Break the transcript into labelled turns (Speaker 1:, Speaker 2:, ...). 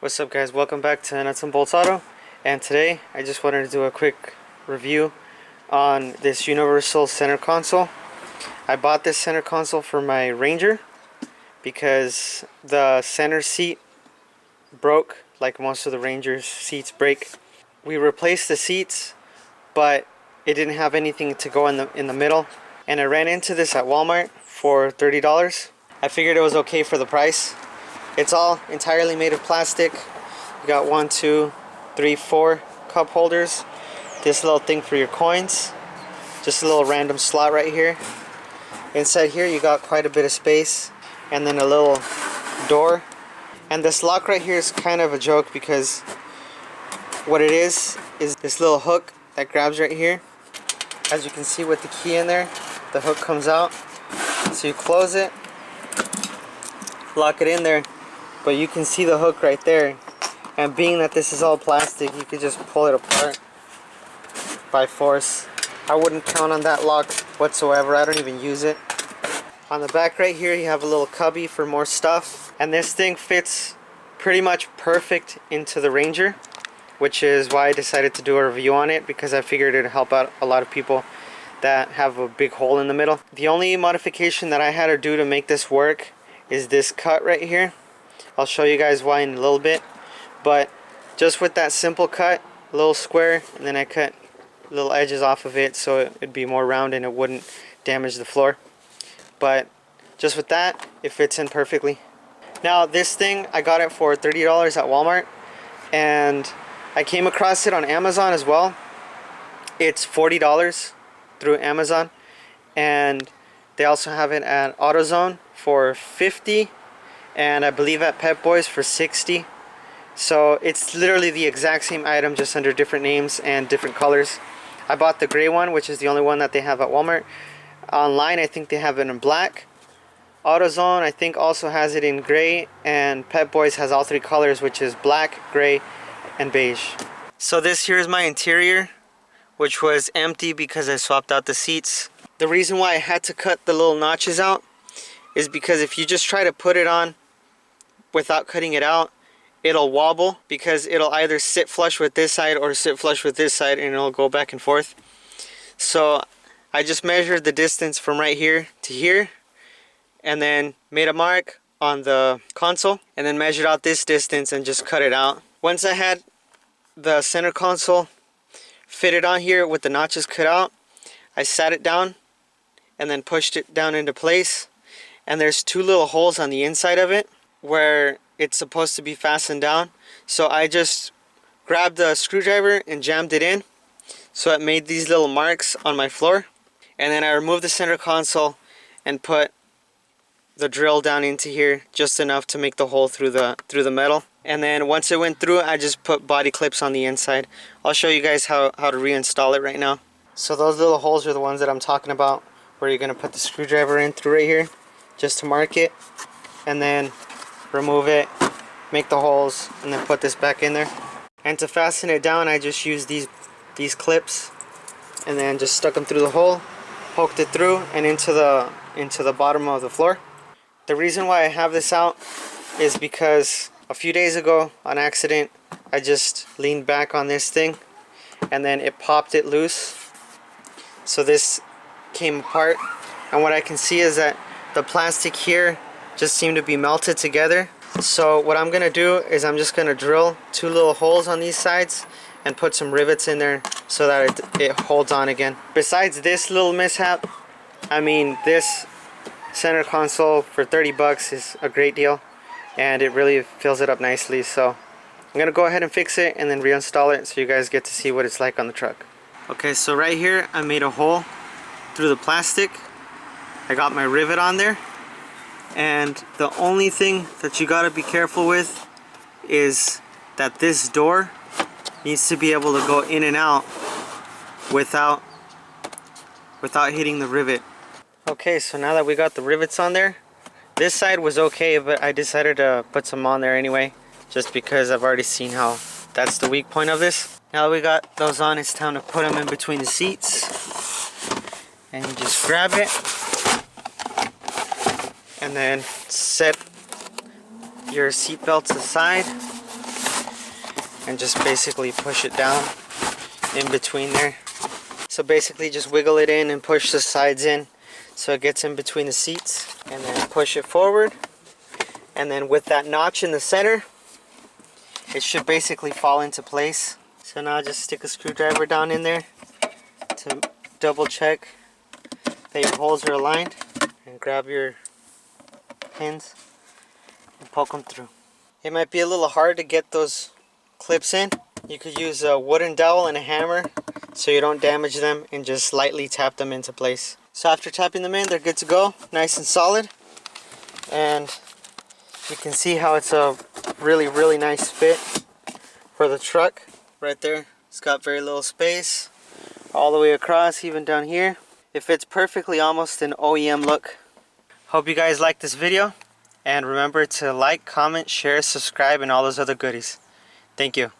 Speaker 1: What's up guys, welcome back to Nuts and Bolts Auto, and today I just wanted to do a quick review on this universal center console. I bought this center console for my Ranger because the center seat broke like most of the Ranger's seats break. We replaced the seats, but it didn't have anything to go in the middle, and I ran into this at Walmart for $30. I figured it was okay for the price. It's all entirely made of plastic. You got 1, 2, 3, 4 cup holders. This little thing for your coins. Just a little random slot right here. Inside here you got quite a bit of space. And then a little door. And this lock right here is kind of a joke because what it is this little hook that grabs right here. As you can see with the key in there, the hook comes out. So you close it, lock it in there. But you can see the hook right there, and being that this is all plastic, you could just pull it apart by force. I wouldn't count on that lock whatsoever. I don't even use it. On the back right here you have a little cubby for more stuff, and this thing fits pretty much perfect into the Ranger, which is why I decided to do a review on it, because I figured it would help out a lot of people that have a big hole in the middle. The only modification that I had to do to make this work is this cut right here. I'll show you guys why in a little bit, but just with that simple cut, a little square, and then I cut little edges off of it so it'd be more round and it wouldn't damage the floor. But just with that, it fits in perfectly. Now this thing, I got it for $30 at Walmart, and I came across it on Amazon as well. It's $40 through Amazon, and they also have it at AutoZone for $50. And I believe at Pep Boys for $60. So it's literally the exact same item, just under different names and different colors. I bought the gray one, which is the only one that they have at Walmart. Online I think they have it in black. AutoZone I think also has it in gray, and Pep Boys has all three colors, which is black, gray, and beige. So this here is my interior, which was empty because I swapped out the seats. The reason why I had to cut the little notches out is because if you just try to put it on without cutting it out, it'll wobble, because it'll either sit flush with this side or sit flush with this side, and it'll go back and forth. So I just measured the distance from right here to here, and then made a mark on the console, and then measured out this distance and just cut it out. Once I had the center console fitted on here with the notches cut out, I sat it down and then pushed it down into place. And there's two little holes on the inside of it where it's supposed to be fastened down. So I just grabbed the screwdriver and jammed it in, so it made these little marks on my floor. And then I removed the center console and put the drill down into here, just enough to make the hole through the metal. And then once it went through, I just put body clips on the inside. I'll show you guys how to reinstall it right now. So those little holes are the ones that I'm talking about, where you're gonna put the screwdriver in through right here, just to mark it, and then remove it, make the holes, and then put this back in there. And to fasten it down, I just used these clips, and then just stuck them through the hole, poked it through and into the bottom of the floor. The reason why I have this out is because a few days ago, on accident, I just leaned back on this thing, and then it popped it loose. So this came apart, and what I can see is that the plastic here just seemed to be melted together. So what I'm gonna do is I'm just gonna drill two little holes on these sides and put some rivets in there so that it holds on again. Besides this little mishap, I mean, this center console for 30 bucks is a great deal, and it really fills it up nicely. So I'm gonna go ahead and fix it and then reinstall it so you guys get to see what it's like on the truck. Okay, so right here I made a hole through the plastic. I got my rivet on there, and the only thing that you gotta be careful with is that this door needs to be able to go in and out without hitting the rivet. Okay, so now that we got the rivets on there, this side was okay, but I decided to put some on there anyway, just because I've already seen how that's the weak point of this. Now that we got those on, it's time to put them in between the seats, and you just grab it and then set your seat belts aside, and just basically push it down in between there. So basically just wiggle it in and push the sides in so it gets in between the seats, and then push it forward, and then with that notch in the center it should basically fall into place. So now just stick a screwdriver down in there to double check that your holes are aligned, and grab your pins and poke them through. It might be a little hard to get those clips in. You could use a wooden dowel and a hammer so you don't damage them, and just lightly tap them into place. So after tapping them in, they're good to go, nice and solid. And you can see how it's a really nice fit for the truck. Right there, it's got very little space all the way across, even down here. It fits perfectly, almost an OEM look. Hope you guys liked this video, and remember to like, comment, share, subscribe, and all those other goodies. Thank you.